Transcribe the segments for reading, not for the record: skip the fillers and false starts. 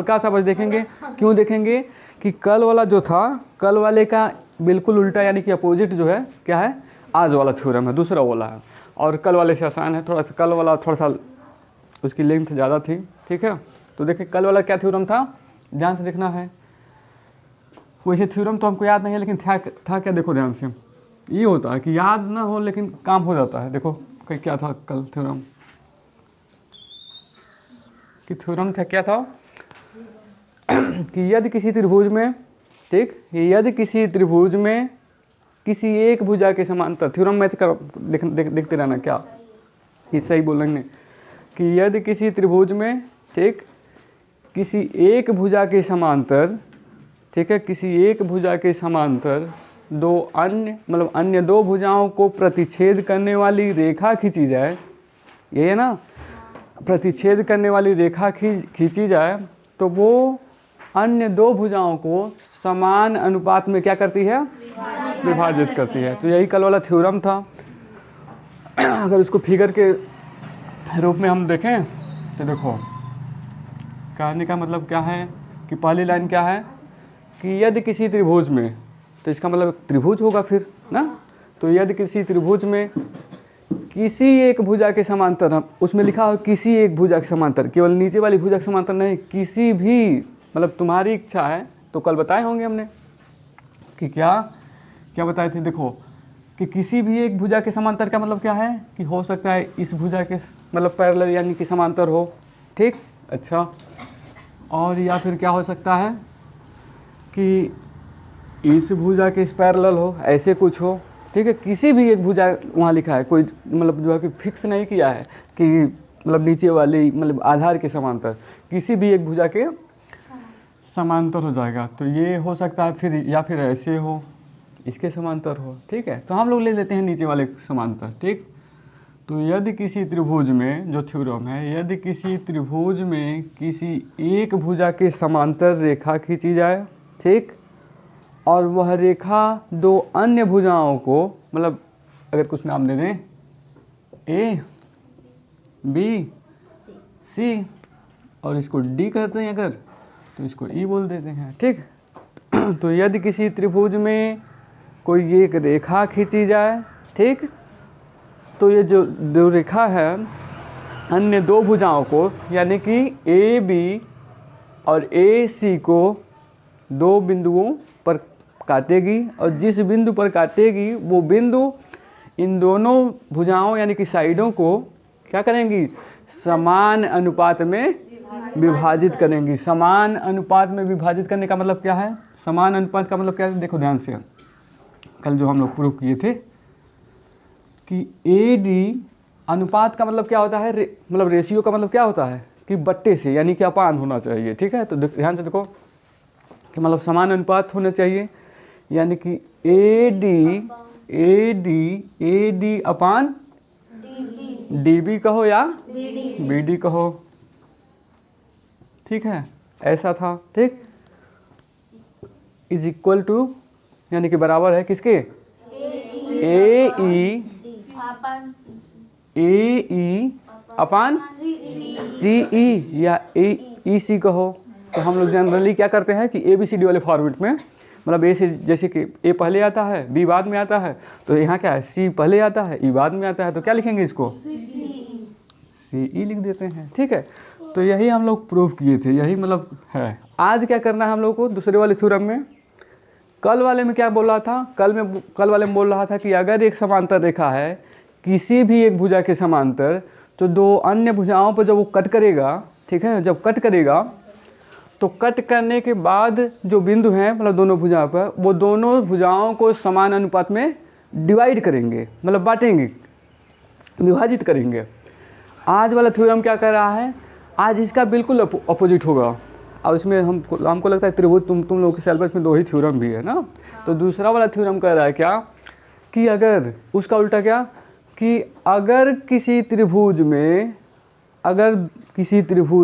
हल्का सा बस देखेंगे। क्यों देखेंगे कि कल वाला जो था, कल वाले का बिल्कुल उल्टा यानी कि अपोजिट जो है क्या है, आज वाला थ्योरम है, दूसरा वाला है। और कल वाले से आसान है थोड़ा सा, कल वाला थोड़ा सा उसकी लेंथ ज़्यादा थी, ठीक है। तो देखिए कल वाला क्या थ्योरम था, ध्यान से देखना है। वैसे थ्योरम तो हमको याद नहीं है, लेकिन था क्या, देखो ध्यान से। ये होता है कि याद ना हो लेकिन काम हो जाता है। देखो क्या था कल थ्योरम, कि थ्योरम था क्या था कि यदि किसी त्रिभुज में, ठीक, यदि किसी त्रिभुज में किसी एक भुजा के समांतर, थ्योरम मैच कर देखते रहना क्या, ये सही बोलेंगे कि यदि किसी त्रिभुज में, ठीक, किसी एक भुजा के समांतर, ठीक है, किसी एक भुजा के समांतर दो अन्य मतलब अन्य दो भुजाओं को प्रतिच्छेद करने वाली रेखा खींची जाए, ये है ना, प्रतिच्छेद करने वाली रेखा खींची जाए, तो वो अन्य दो भुजाओं को समान अनुपात में क्या करती है, विभाजित करती है। तो यही कल वाला थ्योरम था। अगर इसको फिगर के रूप में हम देखें तो देखो कहने का मतलब क्या है कि पहली लाइन क्या है कि यदि किसी त्रिभुज में, तो इसका मतलब त्रिभुज होगा फिर ना, तो यदि किसी त्रिभुज में किसी एक भुजा के समांतर, हम उसमें लिखा हो किसी एक भुजा के समांतर, केवल नीचे वाली भुजा के समांतर नहीं, किसी भी, मतलब तुम्हारी इच्छा है। तो कल बताए होंगे हमने कि क्या क्या बताए थे, देखो कि किसी भी एक भुजा के समांतर का मतलब क्या है कि हो सकता है इस भुजा के मतलब पैरेलल यानी कि समांतर हो, ठीक, अच्छा। और या फिर क्या हो सकता है कि इस भुजा के इस पैरेलल हो, ऐसे कुछ हो, ठीक है। किसी भी एक भुजा वहाँ लिखा है, कोई मतलब जो है कि फिक्स नहीं किया है कि मतलब नीचे वाली मतलब आधार के समांतर, किसी भी एक भुजा के समांतर हो जाएगा। तो ये हो सकता है फिर, या फिर ऐसे हो, इसके समांतर हो, ठीक है। तो हम लोग ले लेते हैं नीचे वाले समांतर, ठीक। तो यदि किसी त्रिभुज में, जो थ्योरम है, यदि किसी त्रिभुज में किसी एक भुजा के समांतर रेखा खींची जाए, ठीक, और वह रेखा दो अन्य भुजाओं को, मतलब अगर कुछ नाम दे दें, ए बी सी, और इसको डी कहते हैं अगर, तो इसको ई बोल देते हैं, ठीक। तो यदि किसी त्रिभुज में कोई एक रेखा खींची जाए, ठीक, तो ये जो दो रेखा है अन्य दो भुजाओं को यानी कि ए बी और ए सी को दो बिंदुओं पर काटेगी, और जिस बिंदु पर काटेगी वो बिंदु इन दोनों भुजाओं यानी कि साइडों को क्या करेंगी, समान अनुपात में विभाजित करेंगी। समान अनुपात में विभाजित करने का मतलब क्या है, समान अनुपात का मतलब क्या है, देखो ध्यान से, कल जो हम लोग प्रूव किए थे कि ए डी अनुपात का मतलब क्या होता है, मतलब रेशियो का मतलब क्या होता है कि बट्टे से यानी कि अपान होना चाहिए, ठीक है। तो ध्यान से देखो कि मतलब समान अनुपात होना चाहिए, यानी कि A D upon D B कहो या बी डी कहो, ठीक है, ऐसा था, ठीक। इज इक्वल टू यानी कि बराबर है किसके, ए ई अपान सी ई या ई सी कहो। तो हम लोग जनरली क्या करते हैं कि ए बी सी डी वाले फॉर्मेट में, मतलब ए से जैसे कि ए पहले आता है, बी बाद में आता है, तो यहाँ क्या है, सी पहले आता है, ई बाद में आता है, तो क्या लिखेंगे इसको, सी ई लिख देते हैं, ठीक है। तो यही हम लोग प्रूव किए थे, यही मतलब है। आज क्या करना है हम लोग को दूसरे वाले थ्योरम में, कल वाले में क्या बोल रहा था, कल वाले में बोल रहा था कि अगर एक समांतर रेखा है किसी भी एक भुजा के समांतर, तो दो अन्य भुजाओं पर जब वो कट करेगा, ठीक है, जब कट करेगा तो कट करने के बाद जो बिंदु हैं मतलब दोनों भुजाओं पर, वो दोनों भुजाओं को समान अनुपात में डिवाइड करेंगे, मतलब बांटेंगे, विभाजित करेंगे। आज वाला थ्योरम क्या कर रहा है, आज इसका बिल्कुल अपोजिट होगा। और इसमें हमको लगता है त्रिभुज तुम लोगों के सिलेबस में दो ही थ्योरम भी है ना। तो दूसरा वाला थ्योरम कह रहा है क्या कि अगर उसका उल्टा क्या कि अगर किसी त्रिभुज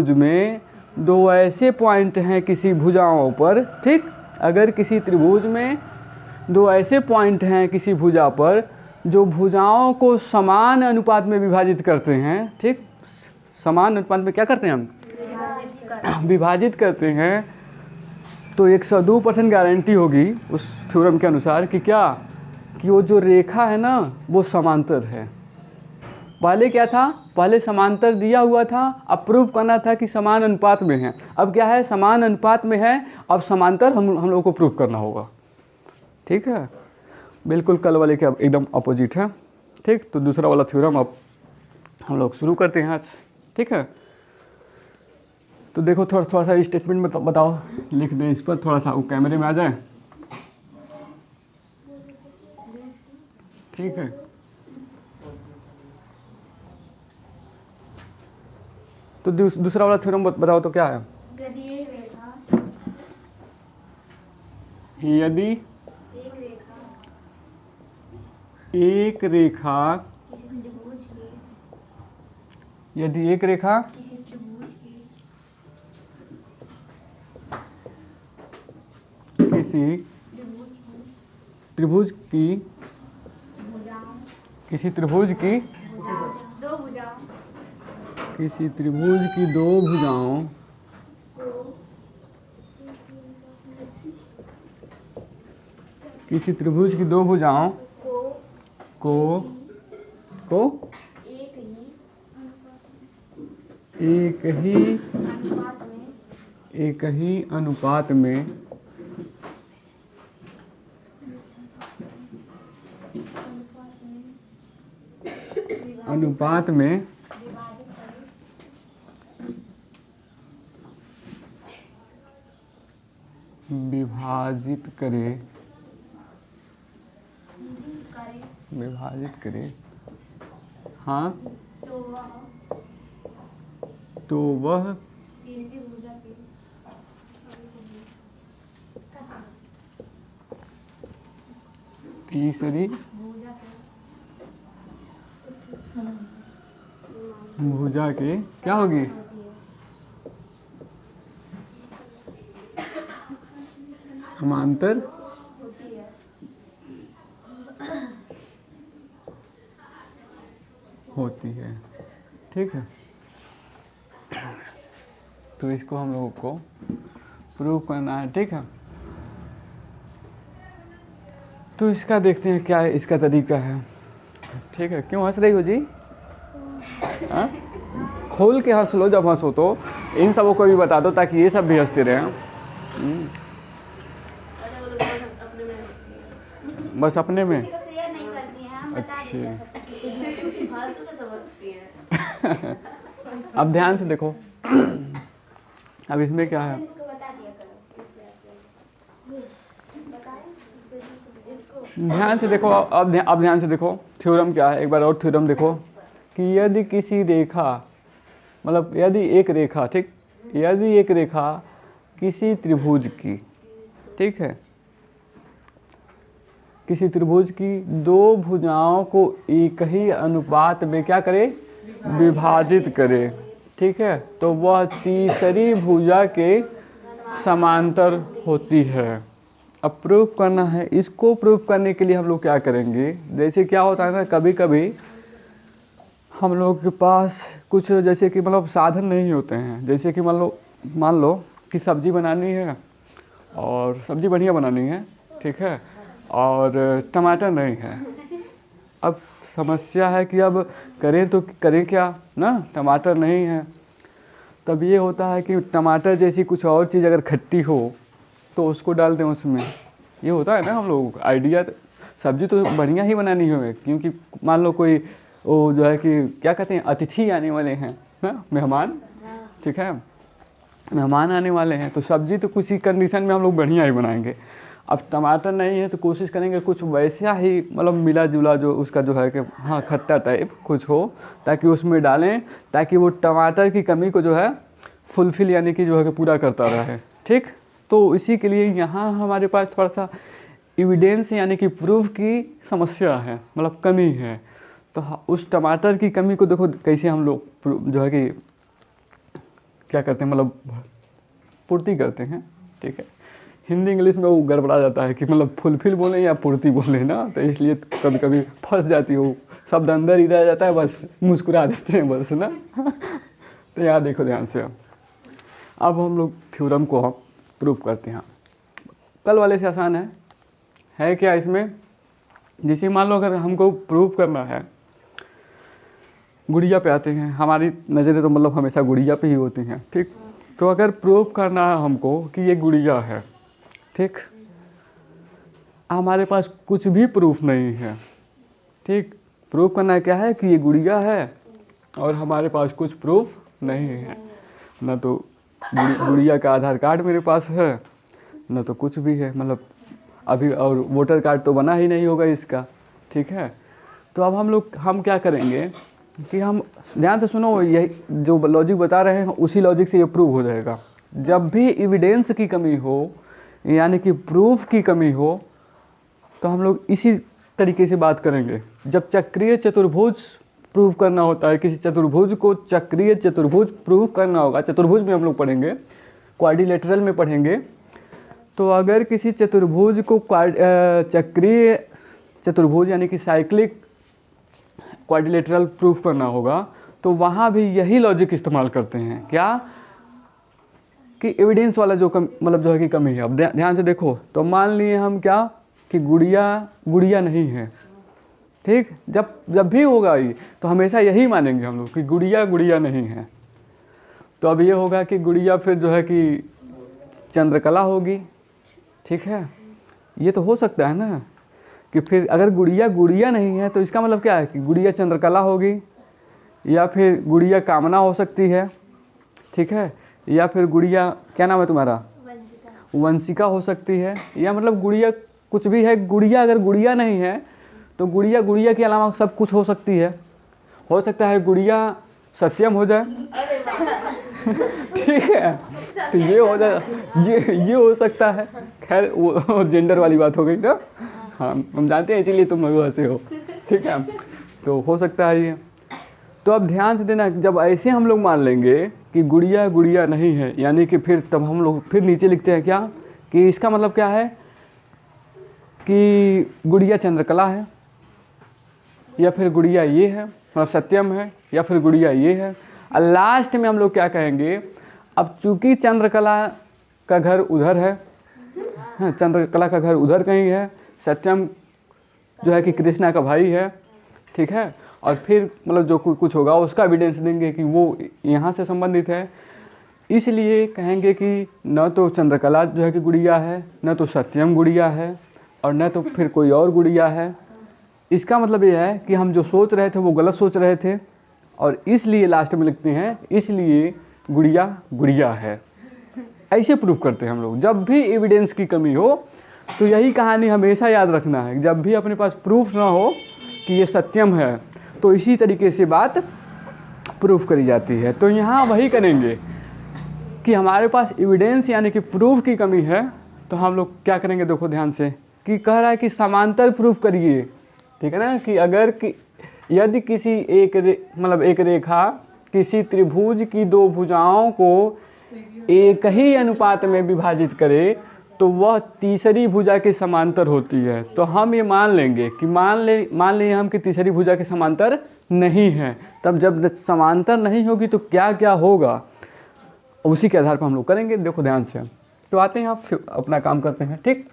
में दो ऐसे पॉइंट हैं किसी भुजाओं पर, ठीक, अगर किसी त्रिभुज में दो ऐसे पॉइंट हैं किसी भुजा पर जो भुजाओं को समान अनुपात में विभाजित करते हैं, ठीक, समान अनुपात में क्या करते हैं हम विभाजित करते हैं तो 102% गारंटी होगी उस थ्योरम के अनुसार कि क्या, कि वो जो रेखा है ना वो समांतर है। पहले क्या था, पहले समांतर दिया हुआ था, अब प्रूव करना था कि समान अनुपात में है। अब क्या है, समान अनुपात में है, अब समांतर हम लोगों को प्रूव करना होगा। ठीक है, बिल्कुल कल वाले के अब एकदम अपोजिट है। ठीक, तो दूसरा वाला थ्योरम अब हम लोग शुरू करते हैं आज। ठीक है, तो देखो थोड़ा सा स्टेटमेंट में बताओ, लिख दें इस पर, थोड़ा सा वो कैमरे में आ जाए। ठीक है, तो दूसरा वाला थ्योरम बताओ तो क्या है। यदि एक रेखा यदि एक रेखा किसी त्रिभुज की किसी त्रिभुज की दो भुजाओं किसी त्रिभुज की दो भुजाओं को एक ही अनुपात में विभाजित करे हाँ, तो वह तीसरी भुजा के क्या होगी, समांतर होती है। ठीक है, तो इसको हम लोगों को प्रूव करना है। ठीक है, तो इसका देखते हैं क्या इसका तरीका है। ठीक है, क्यों हंस रही हो जी? हाँ, खोल के हंस लो, जब हंसो तो इन सबों को भी बता दो ताकि ये सब भी हंसते रहें। बस अपने में। अच्छा अब ध्यान से देखो, अब इसमें क्या है, ध्यान से देखो, अब ध्यान से देखो थ्योरम क्या है। एक बार और थ्योरम देखो कि यदि किसी रेखा, मतलब यदि एक रेखा, ठीक, यदि एक रेखा किसी त्रिभुज की, ठीक है, किसी त्रिभुज की दो भुजाओं को एक ही अनुपात में क्या करे, विभाजित करे, ठीक है, तो वह तीसरी भुजा के समांतर होती है। अब प्रूव करना है, इसको प्रूव करने के लिए हम लोग क्या करेंगे, जैसे क्या होता है ना, कभी कभी हम लोग के पास कुछ जैसे कि मतलब साधन नहीं होते हैं। जैसे कि मान लो कि सब्जी बनानी है और सब्जी बढ़िया बनानी है, ठीक है, और टमाटर नहीं है। अब समस्या है कि अब करें तो करें क्या ना, टमाटर नहीं है। तब ये होता है कि टमाटर जैसी कुछ और चीज़ अगर खट्टी हो तो उसको डाल दें उसमें। ये होता है ना हम लोग आइडिया, सब्जी तो बढ़िया ही बनानी है, क्योंकि मान लो कोई वो जो है कि क्या कहते हैं, अतिथि आने वाले हैं ना, मेहमान, ठीक है, मेहमान आने वाले हैं, तो सब्जी तो किसी कंडीशन में हम लोग बढ़िया ही बनाएंगे। अब टमाटर नहीं है तो कोशिश करेंगे कुछ वैसा ही, मतलब मिला जुला जो उसका जो है कि हाँ खट्टा टाइप कुछ हो, ताकि उसमें डालें, ताकि वो टमाटर की कमी को जो है फुलफिल यानी कि जो है कि पूरा करता रहे। ठीक, तो इसी के लिए यहाँ हमारे पास थोड़ा सा एविडेंस यानी कि प्रूफ की समस्या है, मतलब कमी है। तो उस टमाटर की कमी को देखो कैसे हम लोग जो है कि क्या करते हैं, मतलब पूर्ति करते हैं। ठीक है, हिंदी इंग्लिश में वो गड़बड़ा जाता है कि मतलब फुलफिल बोलें या पूर्ति बोलें ना, तो इसलिए कभी कभी फंस जाती हो, शब्द अंदर ही रह जाता है, बस मुस्कुरा देते हैं बस ना। तो यहाँ देखो ध्यान से, अब हम लोग थ्योरम को हम प्रूव करते हैं। कल वाले से आसान है क्या इसमें? जैसे मान लो अगर हमको प्रूव करना है, गुड़िया पे आते हैं, हमारी नज़रें तो मतलब हमेशा गुड़िया पे ही होती हैं, ठीक। तो अगर प्रूव करना है हमको कि ये गुड़िया है, ठीक, हमारे पास कुछ भी प्रूफ नहीं है, ठीक। प्रूव करना क्या है कि ये गुड़िया है और हमारे पास कुछ प्रूफ नहीं है, ना तो गुड़िया का आधार कार्ड मेरे पास है, ना तो कुछ भी है, मतलब अभी, और वोटर कार्ड तो बना ही नहीं होगा इसका, ठीक है। तो अब हम क्या करेंगे कि हम ध्यान से सुनो, यही जो लॉजिक बता रहे हैं उसी लॉजिक से ये प्रूव हो जाएगा। जब भी एविडेंस की कमी हो, यानी कि प्रूफ की कमी हो, तो हम लोग इसी तरीके से बात करेंगे। जब चक्रीय चतुर्भुज प्रूव करना होता है, किसी चतुर्भुज को चक्रीय चतुर्भुज प्रूव करना होगा, चतुर्भुज में हम लोग पढ़ेंगे, क्वाड्रिलेटरल में पढ़ेंगे। तो अगर किसी चतुर्भुज को चक्रीय चतुर्भुज यानी कि साइक्लिक क्वाड्रिलेटरल प्रूफ करना होगा, तो वहाँ भी यही लॉजिक इस्तेमाल करते हैं, क्या कि एविडेंस वाला जो मतलब जो है कि कमी है। अब ध्यान से देखो, तो मान लिए हम क्या कि गुड़िया नहीं है, ठीक। जब भी होगा ये, तो हमेशा यही मानेंगे हम लोग कि गुड़िया नहीं है। तो अब ये होगा कि गुड़िया फिर जो है कि चंद्रकला होगी, ठीक है। ये तो हो सकता है ना कि फिर अगर गुड़िया नहीं है तो इसका मतलब क्या है कि गुड़िया चंद्रकला होगी, या फिर गुड़िया कामना हो सकती है, ठीक है, या फिर गुड़िया, क्या नाम है तुम्हारा, वंशिका हो सकती है, या मतलब गुड़िया कुछ भी है। गुड़िया अगर गुड़िया नहीं है तो गुड़िया के अलावा सब कुछ हो सकती है। हो सकता है गुड़िया सत्यम हो जाए, ठीक है, तो ये हो जाए, ये हो सकता है। खैर वो जेंडर वाली बात हो गई ना, हाँ हम जानते हैं, इसीलिए तुम ऐसे हो, ठीक है। तो हो सकता है ये। तो अब ध्यान से देना, जब ऐसे हम लोग मान लेंगे कि गुड़िया नहीं है, यानी कि फिर तब हम लोग फिर नीचे लिखते हैं क्या कि इसका मतलब क्या है कि गुड़िया चंद्रकला है, या फिर गुड़िया ये है, मतलब सत्यम है, या फिर गुड़िया ये है। और लास्ट में हम लोग क्या कहेंगे, अब चूंकि चंद्रकला का घर उधर है, हाँ चंद्रकला का घर उधर कहीं है, सत्यम जो है कि कृष्णा का भाई है, ठीक है, और फिर मतलब जो कुछ होगा उसका एविडेंस देंगे कि वो यहाँ से संबंधित है। इसलिए कहेंगे कि न तो चंद्रकला जो है कि गुड़िया है, न तो सत्यम गुड़िया है, और न तो फिर कोई और गुड़िया है। इसका मतलब ये है कि हम जो सोच रहे थे वो गलत सोच रहे थे, और इसलिए लास्ट में लिखते हैं इसलिए गुड़िया है। ऐसे प्रूफ करते हैं हम लोग। जब भी एविडेंस की कमी हो, तो यही कहानी हमेशा याद रखना है। जब भी अपने पास प्रूफ ना हो कि ये सत्यम है, तो इसी तरीके से बात प्रूफ करी जाती है। तो यहाँ वही करेंगे कि हमारे पास एविडेंस यानी कि प्रूफ की कमी है, तो हम लोग क्या करेंगे, देखो ध्यान से, कि कह रहा है कि समांतर प्रूफ करिए, ठीक है ना, कि अगर यदि किसी एक रेखा किसी त्रिभुज की दो भुजाओं को एक ही अनुपात में विभाजित करे तो वह तीसरी भुजा के समांतर होती है। तो हम ये मान लेंगे कि मान लें हम कि तीसरी भुजा के समांतर नहीं है। तब जब समांतर नहीं होगी तो क्या क्या होगा, उसी के आधार पर हम लोग करेंगे। देखो ध्यान से, तो आते हैं, आप अपना काम करते हैं, ठीक।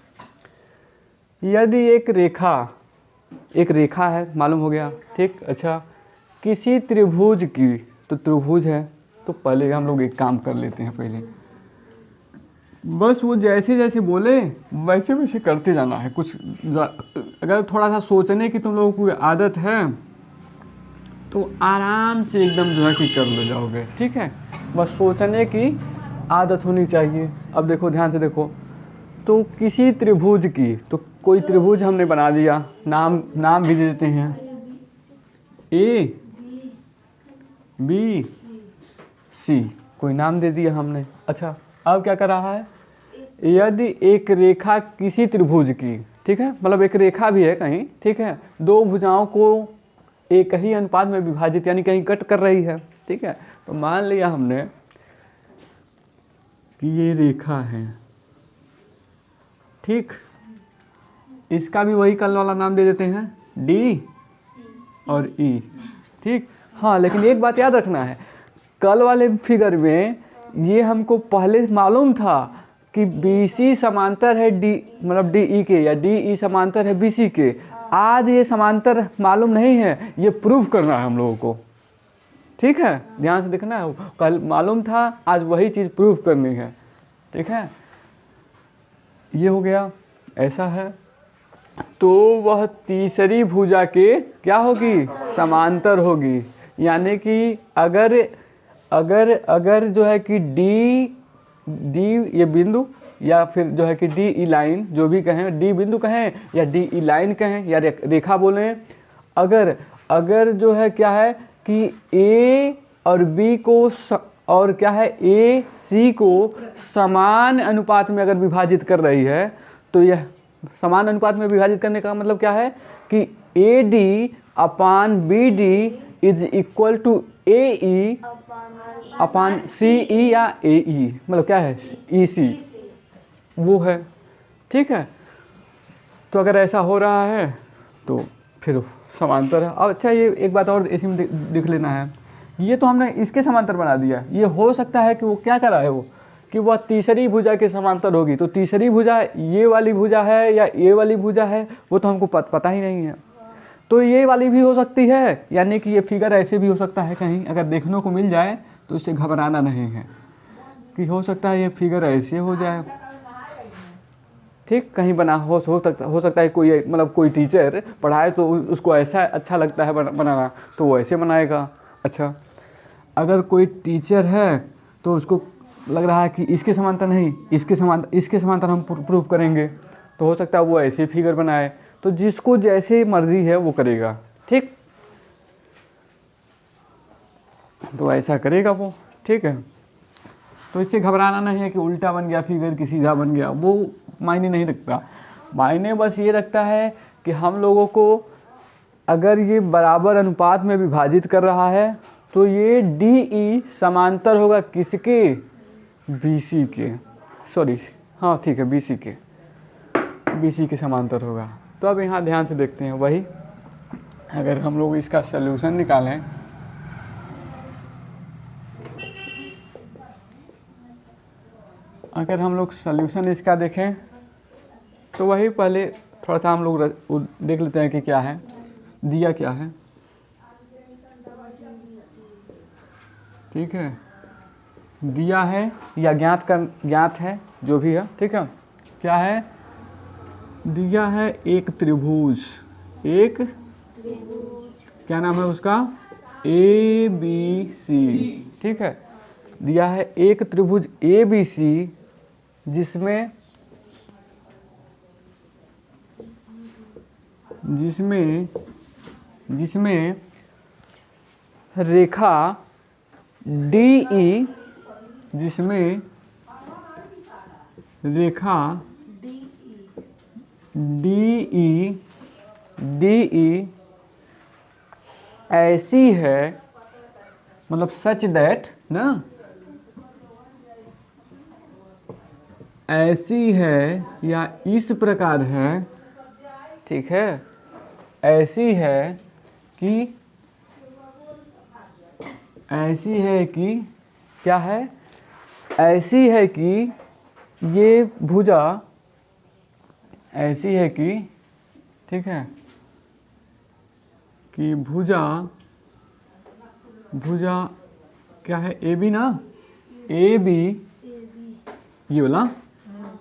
यदि एक रेखा है, मालूम हो गया, ठीक। अच्छा, किसी त्रिभुज की, तो त्रिभुज है, तो पहले हम लोग एक काम कर लेते हैं, पहले बस वो जैसे जैसे बोले वैसे वैसे करते जाना है। कुछ अगर थोड़ा सा सोचने की तुम लोगों को आदत है तो आराम से एकदम जो है कि कर ले जाओगे, ठीक है। बस सोचने की आदत होनी चाहिए। अब देखो ध्यान से देखो, तो किसी त्रिभुज की, तो कोई त्रिभुज हमने बना दिया, नाम भी दे देते हैं, ए बी सी, कोई नाम दे दिया हमने। अच्छा, अब क्या कर रहा है, यदि एक रेखा किसी त्रिभुज की, ठीक है, मतलब एक रेखा भी है कहीं, ठीक है, दो भुजाओं को एक ही अनुपात में विभाजित यानी कहीं कट कर रही है, ठीक है। तो मान लिया हमने कि ये रेखा है, ठीक, इसका भी वही कल वाला नाम दे देते हैं, डी और ई, ठीक। हाँ, लेकिन एक बात याद रखना है, कल वाले फिगर में ये हमको पहले मालूम था कि BC समांतर है D मतलब DE के, या DE समांतर है BC के। आज ये समांतर मालूम नहीं है, ये प्रूव करना है हम लोगों को। ठीक है, ध्यान से देखना है, कल मालूम था, आज वही चीज़ प्रूव करनी है। ठीक है, ये हो गया, ऐसा है। तो वह तीसरी भुजा के क्या होगी, समांतर होगी। यानी कि अगर अगर अगर जो है कि डी ये बिंदु, या फिर जो है कि DE लाइन, जो भी कहें, D बिंदु कहें या DE लाइन कहें या रेखा बोलें, अगर अगर जो है क्या है कि A और B को और क्या है AC को समान अनुपात में अगर विभाजित कर रही है, तो यह समान अनुपात में विभाजित करने का मतलब क्या है कि AD upon BD is equal to AE upon CE या AE, मतलब क्या है EC, वो है। ठीक है, तो अगर ऐसा हो रहा है तो फिर समांतर है। अब अच्छा, ये एक बात और इसी में देख लेना है, ये तो हमने इसके समांतर बना दिया, ये हो सकता है कि वो क्या कर रहा है, वो कि वह तीसरी भुजा के समांतर होगी। तो तीसरी भुजा ये वाली भुजा है या ये वाली भुजा है, वो तो हमको पता ही नहीं है। तो ये वाली भी हो सकती है, यानी कि ये फिगर ऐसे भी हो सकता है, कहीं अगर देखने को मिल जाए तो इससे घबराना नहीं है कि हो सकता है ये फिगर ऐसे हो जाए। ठीक, कहीं बना हो सकता है कोई मतलब कोई टीचर पढ़ाए तो उसको ऐसा अच्छा लगता है बनाना, तो वो ऐसे बनाएगा। अच्छा, अगर कोई टीचर है तो उसको लग रहा है कि इसके समांतर नहीं, इसके समांतर हम प्रूव करेंगे, तो हो सकता है वो ऐसे फिगर बनाए। तो जिसको जैसे मर्जी है वो करेगा। ठीक, तो ऐसा करेगा वो। ठीक है, तो इससे घबराना नहीं है कि उल्टा बन गया फिगर कि सीधा बन गया, वो मायने नहीं रखता। मायने बस ये रखता है कि हम लोगों को अगर ये बराबर अनुपात में विभाजित कर रहा है तो ये DE समांतर होगा किसके, BC के, सॉरी हाँ ठीक है, BC के समांतर होगा। तो अब यहाँ ध्यान से देखते हैं, वही अगर हम लोग इसका सलूशन निकालें, अगर हम लोग सल्यूशन इसका देखें तो वही पहले थोड़ा सा हम लोग देख लेते हैं कि क्या है, दिया क्या है। ठीक है, दिया है या ज्ञात है, जो भी है। ठीक है, क्या है, दिया है एक त्रिभुज, क्या नाम है उसका, ABC। ठीक है, दिया है एक त्रिभुज ABC जिसमें रेखा DE, जिसमें रेखा DE ऐसी है, मतलब सच दैट ना, ऐसी है या इस प्रकार है। ठीक है, ऐसी है कि क्या है, ऐसी है कि ये भुजा ऐसी है कि, ठीक है, कि भुजा क्या है, AB ना, AB ये वाला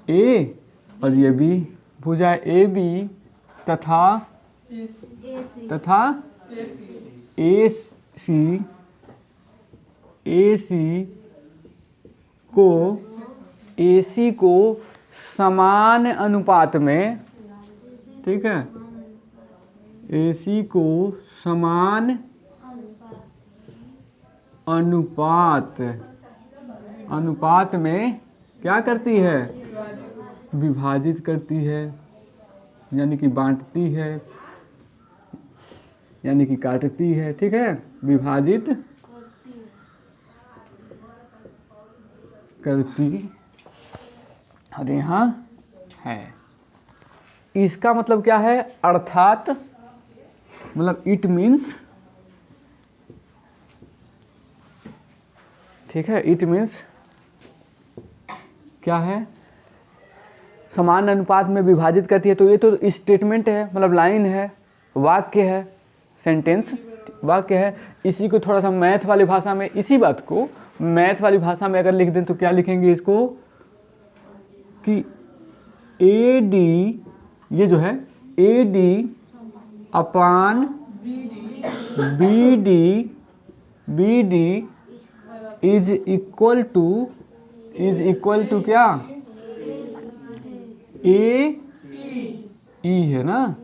A और ये B, भुजा AB तथा AC को समान अनुपात में, ठीक है, AC को समान अनुपात में क्या करती है, विभाजित करती है, यानी कि बांटती है, यानी कि काटती है। ठीक है, विभाजित करती, और यहाँ है। इसका मतलब क्या है, अर्थात मतलब इट मीन्स, ठीक है, इट मीन्स क्या है, समान अनुपात में विभाजित करती है। तो ये तो स्टेटमेंट है, मतलब लाइन है, वाक्य है, सेंटेंस वाक्य है। इसी को थोड़ा सा मैथ वाली भाषा में, इसी बात को मैथ वाली भाषा में अगर लिख दें तो क्या लिखेंगे इसको कि AD, ये जो है AD upon BD is equal to क्या, AE है ना,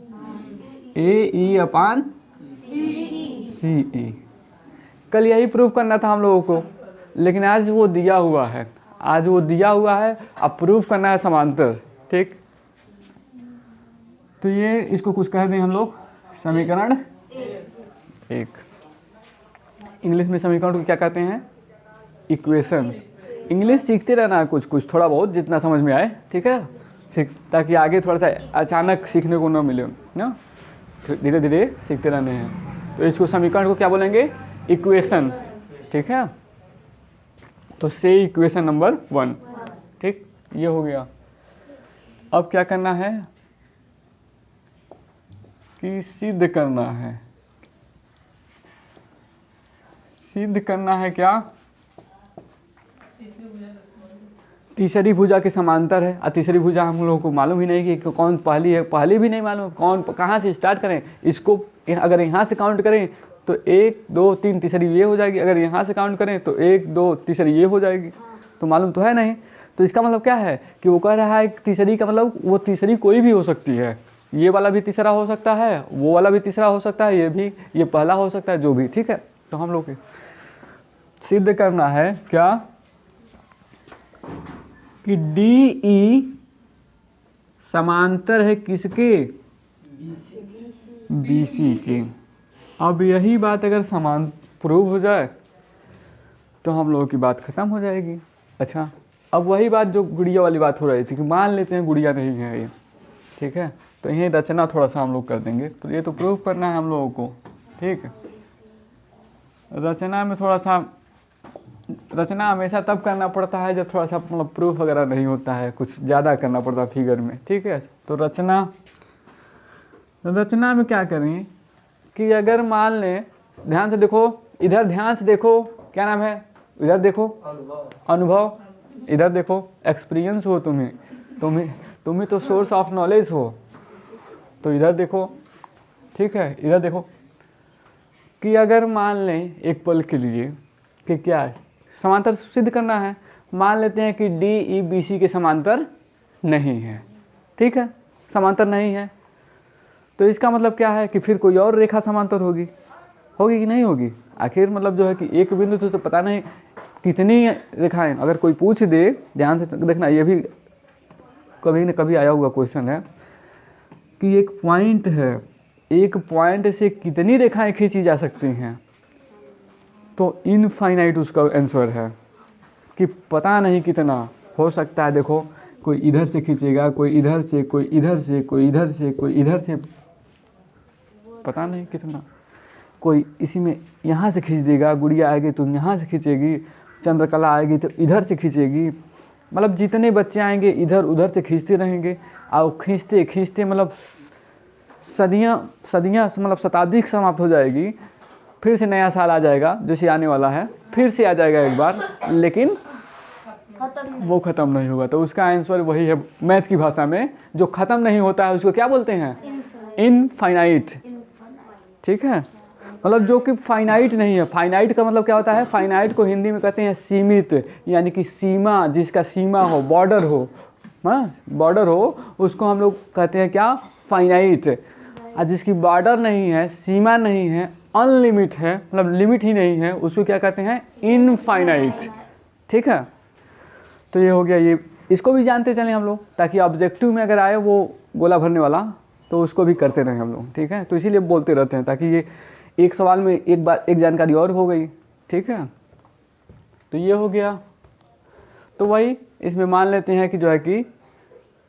AE अपान CE। कल यही प्रूव करना था हम लोगों को, लेकिन आज वो दिया हुआ है, अब प्रूव करना है समांतर। ठीक, तो ये इसको कुछ कह दें हम लोग, समीकरण 1। इंग्लिश में समीकरण को क्या कहते हैं, इक्वेशन। इंग्लिश सीखते रहना कुछ कुछ थोड़ा बहुत, जितना समझ में आए, ठीक है, ताकि आगे थोड़ा सा अचानक सीखने को ना मिले ना, धीरे धीरे सीखते रहने हैं। तो इसको समीकरण को क्या बोलेंगे, इक्वेशन। ठीक है, तो से इक्वेशन नंबर 1। ठीक, ये हो गया। अब क्या करना है कि सिद्ध करना है क्या, तीसरी भुजा के समांतर है। और तीसरी भुजा हम लोगों को मालूम ही नहीं कि कौन पहली है, पहली भी नहीं मालूम, कौन कहाँ से स्टार्ट करें। इसको अगर यहाँ से काउंट करें तो 1 2 3 तीसरी ये हो जाएगी, अगर यहाँ से काउंट करें तो 1 2 तीसरी ये हो जाएगी। तो मालूम तो है नहीं। तो इसका मतलब क्या है कि वो कह रहा है तीसरी का मतलब वो तीसरी कोई भी हो सकती है, ये वाला भी तीसरा हो सकता है, वो वाला भी तीसरा हो सकता है, ये पहला हो सकता है, जो भी। ठीक है, तो हम लोग सिद्ध करना है क्या कि DE समांतर है किसके, BC के। अब यही बात अगर समान प्रूव हो जाए तो हम लोगों की बात खत्म हो जाएगी। अच्छा, अब वही बात जो गुड़िया वाली बात हो रही थी कि मान लेते हैं गुड़िया नहीं है ये, ठीक है, तो यही रचना थोड़ा सा हम लोग कर देंगे। तो ये तो प्रूव करना है हम लोगों को। ठीक, रचना में थोड़ा सा, रचना हमेशा तब करना पड़ता है जब थोड़ा सा मतलब प्रूफ वगैरह नहीं होता है, कुछ ज़्यादा करना पड़ता है फिगर में। ठीक है, तो रचना में क्या करें कि अगर मान लें, ध्यान से देखो, इधर ध्यान से देखो, क्या नाम है, इधर देखो, अनुभव, इधर देखो, एक्सपीरियंस हो तुम्हें तो सोर्स ऑफ नॉलेज हो, तो इधर देखो। ठीक है, इधर देखो कि अगर मान लें एक पल के लिए कि क्या है, समांतर सिद्ध करना है। मान लेते हैं कि DE BC के समांतर नहीं है। ठीक है, समांतर नहीं है, तो इसका मतलब क्या है कि फिर कोई और रेखा समांतर होगी कि नहीं होगी। आखिर मतलब जो है कि एक बिंदु तो पता नहीं कितनी रेखाएं, अगर कोई पूछ दे, ध्यान से देखना, ये भी कभी न कभी आया हुआ क्वेश्चन है कि एक पॉइंट है, एक पॉइंट से कितनी रेखाएं खींची जा सकती हैं, तो इनफाइनाइट उसका आंसर है कि पता नहीं कितना हो सकता है। देखो, कोई इधर से खींचेगा, कोई इधर से, कोई इधर से, कोई इधर से, कोई इधर से, पता नहीं कितना। कोई इसी में यहाँ से खींच देगा, गुड़िया आएगी तो यहाँ से खींचेगी, चंद्रकला आएगी तो इधर से खींचेगी। मतलब जितने बच्चे आएंगे इधर उधर से खींचते रहेंगे, और खींचते खींचते मतलब सदियाँ मतलब शताब्दी समाप्त हो जाएगी। फिर से नया साल आ जाएगा, जैसे आने वाला है, फिर से आ जाएगा एक बार, लेकिन वो ख़त्म नहीं होगा। तो उसका आंसर वही है, मैथ की भाषा में जो ख़त्म नहीं होता है उसको क्या बोलते हैं, इनफाइनाइट। ठीक है, मतलब जो कि फाइनाइट नहीं है। फाइनाइट का मतलब क्या होता है, फाइनाइट को हिंदी में कहते हैं सीमित, यानी कि सीमा, जिसका सीमा हो, बॉर्डर हो, हाँ बॉर्डर हो, उसको हम लोग कहते हैं क्या, फाइनाइट। और जिसकी बॉर्डर नहीं है, सीमा नहीं है, अनलिमिट है, मतलब लिमिट ही नहीं है, उसको क्या कहते हैं, इनफाइनाइट। ठीक है, तो ये हो गया। ये इसको भी जानते चलें हम लोग, ताकि ऑब्जेक्टिव में अगर आए वो गोला भरने वाला, तो उसको भी करते रहें हम लोग। ठीक है, तो इसीलिए बोलते रहते हैं, ताकि ये एक सवाल में एक बार एक जानकारी और हो गई। ठीक है, तो ये हो गया। तो वही इसमें मान लेते हैं कि जो है कि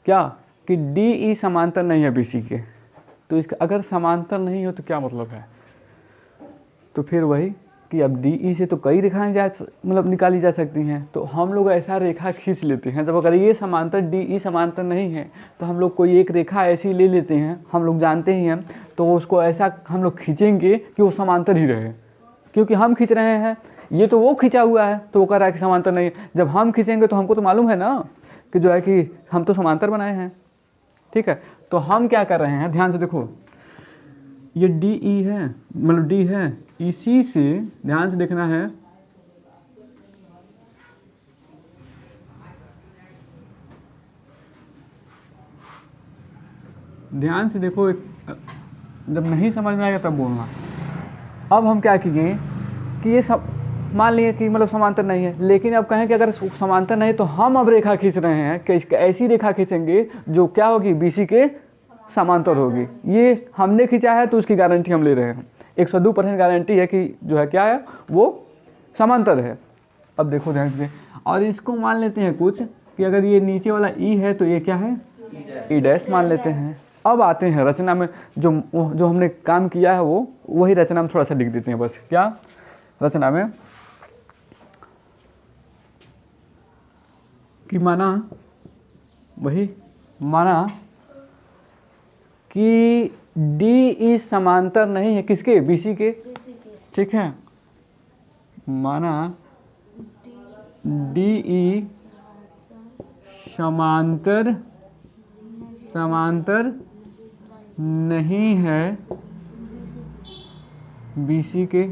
क्या, कि DE समांतर नहीं है BC के। तो इसका अगर समांतर नहीं हो तो क्या मतलब है, तो फिर वही कि अब डी ई से तो कई रेखाएं मतलब निकाली जा सकती हैं, तो हम लोग ऐसा रेखा खींच लेते हैं। जब अगर ये समांतर डी ई समांतर नहीं है तो हम लोग कोई एक रेखा ऐसी ले लेते हैं, हम लोग जानते ही हैं, तो उसको ऐसा हम लोग खींचेंगे कि वो समांतर ही रहे, क्योंकि हम खींच रहे हैं। ये तो वो खींचा हुआ है तो वो कह रहा है कि समांतर नहीं है। जब हम खींचेंगे तो हमको तो मालूम है ना कि जो है कि हम तो समांतर बनाए हैं, ठीक है। तो हम क्या कर रहे हैं, ध्यान से देखो, ये डी ई है, मतलब डी है, इसी से ध्यान से देखना है, ध्यान से देखो, जब नहीं समझ में आएगा तब बोलना। अब हम क्या किए कि ये सब मान लिए कि मतलब समांतर नहीं है, लेकिन अब कहें कि अगर समांतर नहीं तो हम अब रेखा खींच रहे हैं कि ऐसी रेखा खींचेंगे जो क्या होगी, बीसी के समांतर होगी। ये हमने खींचा है तो उसकी गारंटी हम ले रहे हैं, 102% गारंटी है कि जो है क्या है, वो समांतर है। अब देखो ध्यान से, और इसको मान लेते हैं कुछ कि अगर ये नीचे वाला ई है तो ये क्या है, ई डैश मान लेते हैं। अब आते हैं रचना में, जो हमने काम किया है वो वही रचना में थोड़ा सा लिख देते हैं बस। क्या रचना में कि माना कि डी ई समांतर नहीं है किसके, बीसी के, ठीक है। माना डी ई समांतर नहीं है बीसी के,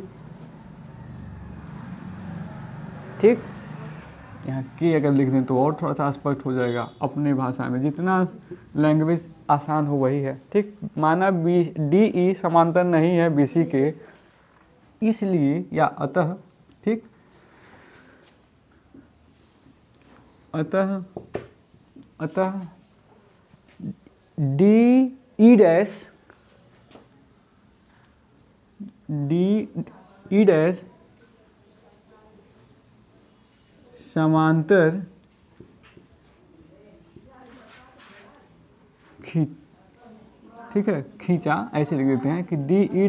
ठीक। यहाँ की अगर लिख दें तो और थोड़ा सा स्पष्ट हो जाएगा अपने भाषा में, जितना लैंग्वेज आसान हो वही है, ठीक। माना डी ई समांतर नहीं है बीसी के, इसलिए या अतः, ठीक, अतः डी ई डैश समांतर ठीक है, खींचा, ऐसे लिख देते हैं कि डी ई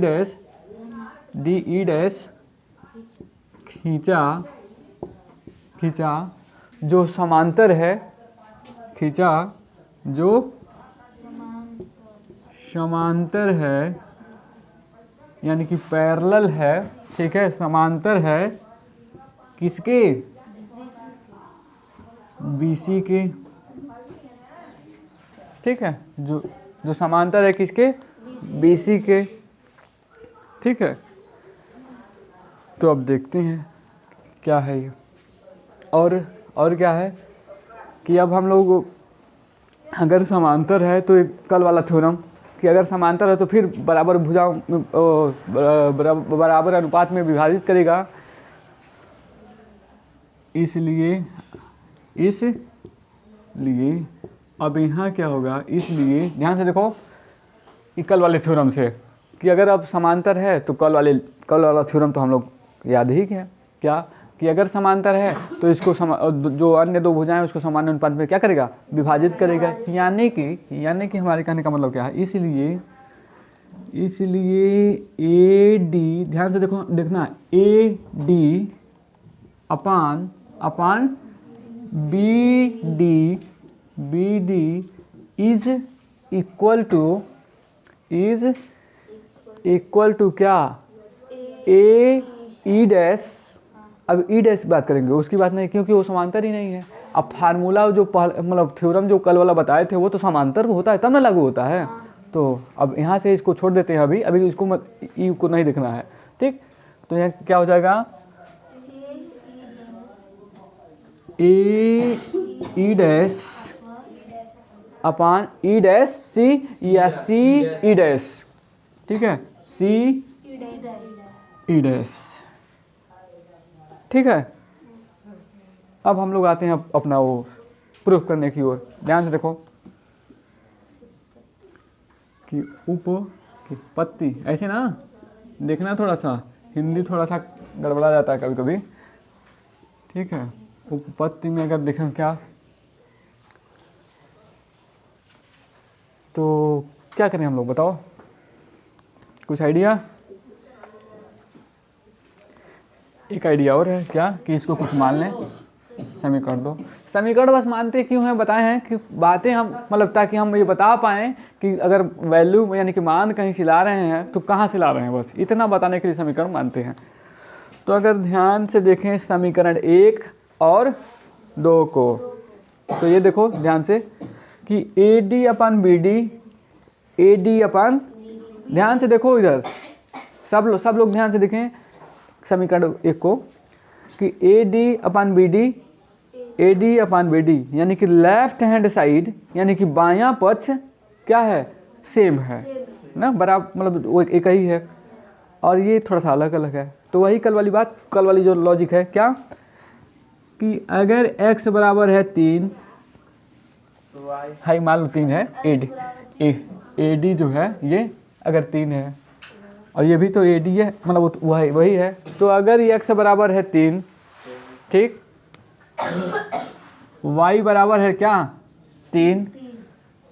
डैश खींचा जो समांतर है, खींचा जो समांतर है, यानी कि पैरेलल है, ठीक है, समांतर है किसके, बीसी के, ठीक है, जो समांतर है किसके, बीसी के, ठीक है। तो अब देखते हैं क्या है ये, और क्या है कि अब हम लोग अगर समांतर है तो कल वाला थ्योरम कि अगर समांतर है तो फिर बराबर भुजाओं बराबर अनुपात में विभाजित करेगा, इसलिए अब यहाँ क्या होगा, इसलिए ध्यान से देखो कि कल वाले थ्योरम से कि अगर अब समांतर है तो कल वाला थ्योरम तो हम लोग याद ही है क्या, कि अगर समांतर है तो इसको जो अन्य दो भुजाएं उसको समान अनुपात में क्या करेगा, विभाजित करेगा। यानी कि हमारे कहने का मतलब क्या है, इसलिए ए डी, ध्यान से देखना, A D upon B D is equal to क्या, ए ई डैश। अब ई डैश बात करेंगे, उसकी बात नहीं, क्योंकि वो समांतर ही नहीं है। अब फार्मूला जो मतलब थ्योरम जो कल वाला बताए थे वो तो समांतर होता है तब ना लागू होता है। तो अब यहाँ से इसको छोड़ देते हैं, अभी इसको ई को नहीं देखना है, ठीक। तो यहाँ क्या हो जाएगा, ए ई डैश अपान ई डैश सी या सी ई डैश, ठीक है, सी ई डैश, ठीक है। अब हम लोग आते हैं अपना वो प्रूफ करने की ओर। ध्यान से देखो कि उपपत्ति, ऐसे ना देखना, थोड़ा सा हिंदी थोड़ा सा गड़बड़ा जाता है कभी कभी, ठीक है। उपपत्ति में अगर देखें क्या, तो क्या करें हम लोग, बताओ कुछ आइडिया। एक आइडिया और है क्या कि इसको कुछ मान लें, समीकरण दो। समीकरण बस मानते क्यों हैं बताए हैं कि बातें हम मतलब ताकि हम ये बता पाएँ कि अगर वैल्यू यानी कि मान कहीं से ला रहे हैं तो कहाँ से ला रहे हैं, बस इतना बताने के लिए समीकरण मानते हैं। तो अगर ध्यान से देखें समीकरण 1 और 2 को, तो ये देखो ध्यान से कि AD अपन BD, AD अपन, ध्यान से देखो इधर सब लोग ध्यान से देखें समीकरण 1 को कि AD अपन BD, AD अपन BD यानी कि लेफ्ट हैंड साइड यानी कि बायां पक्ष क्या है, सेम है ना, बराबर मतलब वो एक ही है, और ये थोड़ा सा अलग अलग है। तो वही कल वाली बात, कल वाली जो लॉजिक है क्या कि अगर x बराबर है 3, हाई मान लो 3 है, AD जो है ये अगर 3 है और ये भी तो AD है मतलब वही है, तो अगर ये x बराबर है 3, ठीक, y बराबर है क्या 3,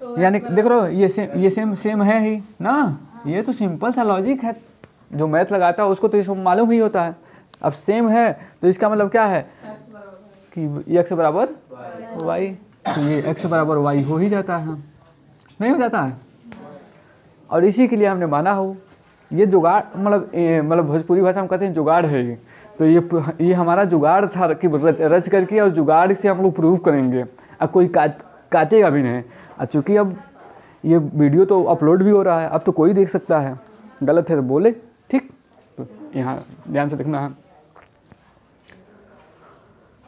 यानी देख रहे हो ये सेम है ही ना। ये तो सिंपल सा लॉजिक है, जो मैथ लगाता है उसको तो ये मालूम ही होता है। अब सेम है तो इसका मतलब क्या है कि x बराबर y, तो ये x बराबर y हो ही जाता है, नहीं हो जाता है। और इसी के लिए हमने माना हो, ये जुगाड़ मतलब भोजपुरी भाषा में कहते हैं जुगाड़ है ये। तो ये हमारा जुगाड़ था कि रच करके और जुगाड़ से हम लोग प्रूव करेंगे। अब कोई काटेगा भी नहीं। और चूँकि अब ये वीडियो तो अपलोड भी हो रहा है, अब तो कोई देख सकता है, गलत है तो बोले, ठीक। तो यहाँ ध्यान से देखना है,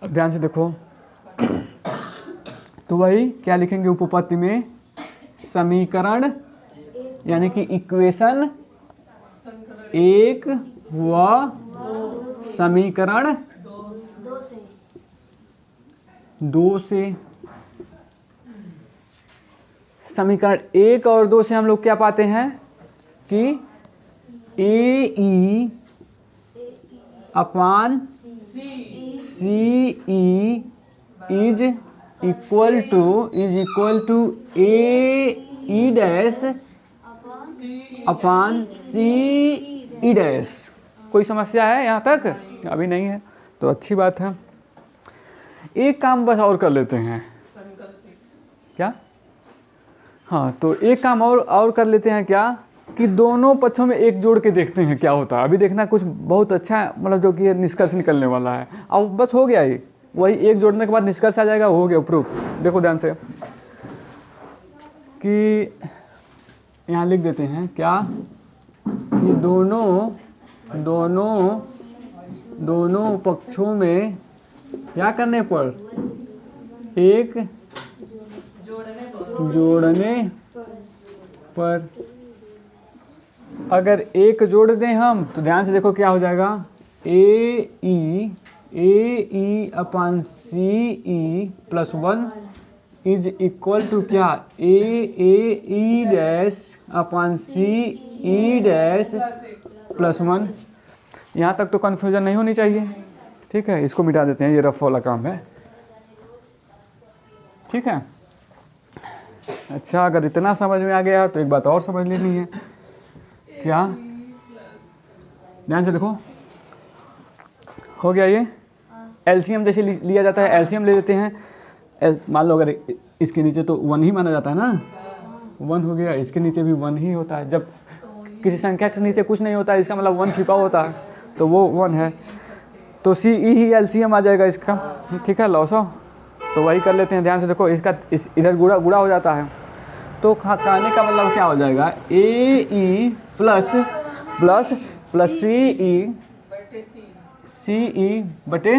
अब ध्यान से देखो तो वही क्या लिखेंगे उपपत्ति में, समीकरण यानी कि इक्वेशन 1 व समीकरण 2 से। समीकरण 1 और 2 से हम लोग क्या पाते हैं कि AE upon CE is equal to AE dash upon CE dash. कोई समस्या है यहाँ तक? अभी नहीं है तो अच्छी बात है। एक काम बस और कर लेते हैं क्या, हाँ, तो एक काम और कर लेते हैं क्या कि दोनों पक्षों में एक जोड़ के देखते हैं क्या होता है। अभी देखना कुछ बहुत अच्छा मतलब जो कि निष्कर्ष निकलने वाला है। अब बस हो गया ये, वही एक जोड़ने के बाद निष्कर्ष आ जाएगा, हो गया प्रूफ। देखो ध्यान से कि यहाँ लिख देते हैं क्या कि दोनों पक्षों में क्या करने पर, एक जोड़ने पर, अगर एक जोड़ दें हम तो ध्यान से देखो क्या हो जाएगा, AE upon CE plus 1 is equal to क्या, AE dash upon CE dash plus 1। यहाँ तक तो कन्फ्यूजन नहीं होनी चाहिए, ठीक है। इसको मिटा देते हैं, ये रफ वाला काम है, ठीक है। अच्छा, अगर इतना समझ में आ गया तो एक बात और समझ लेनी है क्या, ध्यान से देखो, हो गया ये। एलसीएम जैसे लिया जाता है, एलसीएम ले लेते हैं। मान लो अगर इसके नीचे तो 1 ही माना जाता है ना, 1 हो गया, इसके नीचे भी 1 ही होता है। जब किसी संख्या के नीचे कुछ नहीं होता है इसका मतलब 1 छिपा होता है, तो वो 1 है, तो CE ही एलसीएम आ जाएगा इसका, ठीक है। लॉसो तो वही कर लेते हैं, ध्यान से देखो, इसका इधर गुणा हो जाता है, तो कहने का मतलब क्या हो जाएगा, AE प्लस CE बटे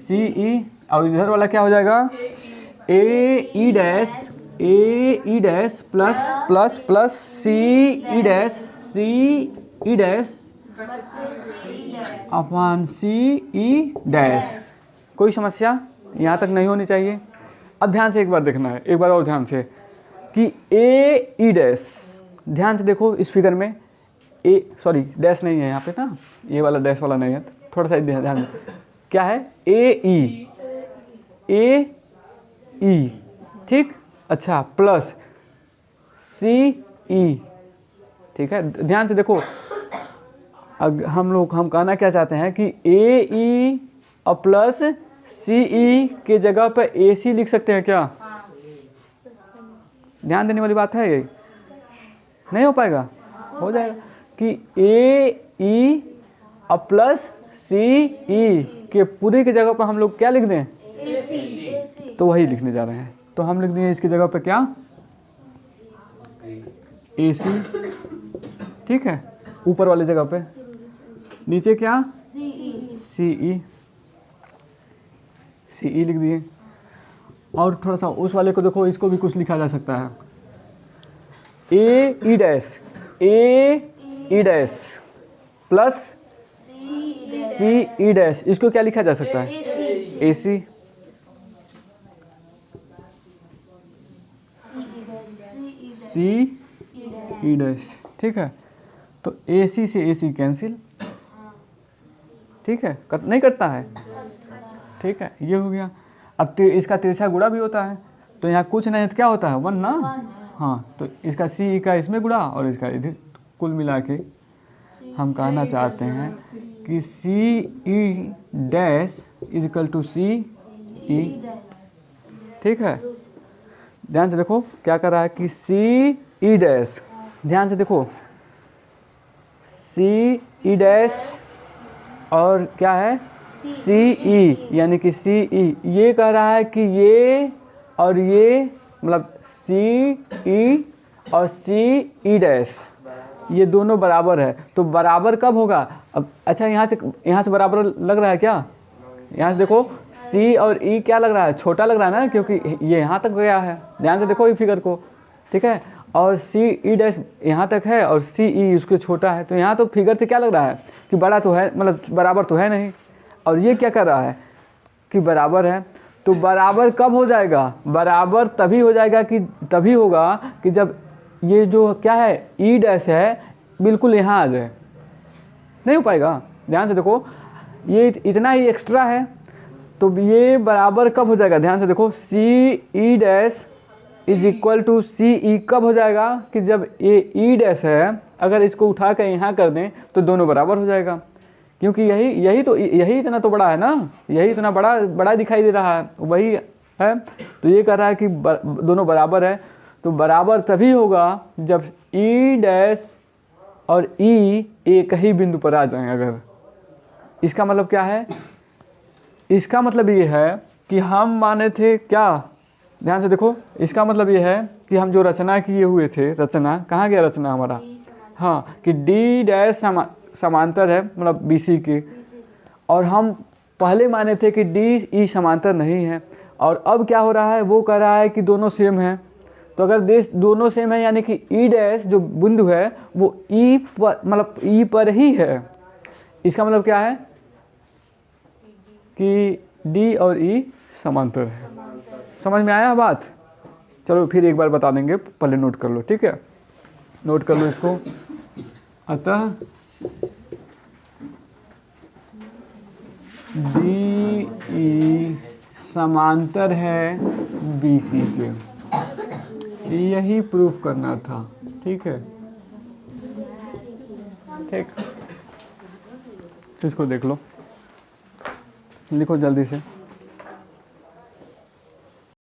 CE, और इधर वाला क्या हो जाएगा, AE dash plus CE dash upon CE dash. कोई समस्या यहाँ तक नहीं होनी चाहिए। अब ध्यान से एक बार देखना है, एक बार और ध्यान से कि AE डैश, ध्यान से देखो इस फिगर में, सॉरी डैश नहीं है यहाँ पे ना, ये वाला डैश वाला नहीं है, थोड़ा सा ध्यान से, क्या है AE, ठीक, अच्छा, प्लस CE, ठीक है। ध्यान से देखो, हम कहना क्या चाहते हैं कि ए ई और प्लस सी ई के जगह पर ए सी लिख सकते हैं क्या? ध्यान देने वाली बात है ये, नहीं हो पाएगा? हो जाएगा कि ए ई और प्लस सी ई के पूरी की जगह पर हम लोग क्या लिख दें? तो वही लिखने जा रहे हैं। तो हम लिख देंगे इसकी जगह पे क्या? ए सी, ठीक है, ऊपर वाली जगह पे। नीचे क्या? सी ई, सी ई लिख दिए। और थोड़ा सा उस वाले को देखो, इसको भी कुछ लिखा जा सकता है, ए ई डैश, ए ई डैश प्लस सी ई डैश, इसको क्या लिखा जा सकता है? ए सी। सी ई डैश, ठीक है। तो ए सी से ए सी कैंसिल, ठीक है, नहीं कटता है, ठीक है, ये हो गया। अब इसका तिरछा गुणा भी होता है, तो यहाँ कुछ नहीं तो क्या होता है? 1 ना। हाँ, तो इसका सी का इसमें गुणा और इसका इधर, कुल मिला के हम कहना चाहते हैं कि C E dash is equal to C E, ठीक है। ध्यान से देखो क्या कर रहा है कि सी ई डैश, ध्यान से देखो, सी ई डैश और क्या है? सी ई, यानी कि सी ई ये कह रहा है कि ये और ये मतलब सी ई और सी ई डैश ये दोनों बराबर है। तो बराबर कब होगा? अब अच्छा, यहाँ से बराबर लग रहा है क्या? यहाँ से देखो सी और ई क्या लग रहा है? छोटा लग रहा है ना, क्योंकि ये यहाँ तक गया है। ध्यान से देखो ये फिगर को, ठीक है। और सी ई डैश यहाँ तक है और सी ई उसके छोटा है, तो यहाँ तो फिगर से क्या लग रहा है कि बड़ा तो है, मतलब बराबर तो है नहीं। और ये क्या कर रहा है कि बराबर है। तो बराबर कब हो जाएगा? बराबर तभी हो जाएगा कि तभी होगा कि जब ये जो क्या है ई डैश है बिल्कुल यहाँ आ जाए, नहीं हो पाएगा। ध्यान से देखो ये इतना ही एक्स्ट्रा है, तो ये बराबर कब हो जाएगा? ध्यान से देखो, C E dash is equal to C E कब हो जाएगा? कि जब ये ई डैश है अगर इसको उठा कर यहाँ कर दें तो दोनों बराबर हो जाएगा, क्योंकि यही इतना तो बड़ा है ना, यही इतना बड़ा दिखाई दे रहा है, वही है। तो ये कह रहा है कि दोनों बराबर है। तो बराबर तभी होगा जब ई डैश और ई एक ही बिंदु पर आ जाएं। अगर इसका मतलब क्या है? इसका मतलब ये है कि हम माने थे क्या? ध्यान से देखो, इसका मतलब ये है कि हम जो रचना किए हुए थे, रचना कहाँ गया? रचना हमारा, हाँ, कि डी डैश समांतर है मतलब बी सी के, और हम पहले माने थे कि डी ई समांतर नहीं है। और अब क्या हो रहा है? वो कह रहा है कि दोनों सेम है। तो अगर दोनों सेम है यानी कि ई डैश जो बिंदु है वो ई पर, मतलब ई पर ही है। इसका मतलब क्या है कि डी और ई समांतर है। समझ में आया बात? चलो फिर एक बार बता देंगे, पहले नोट कर लो, ठीक है, नोट कर लो इसको। अतः डी ई समांतर है बी सी के, यही प्रूफ करना था, ठीक है, ठीक। इसको देख लो, लिखो जल्दी से।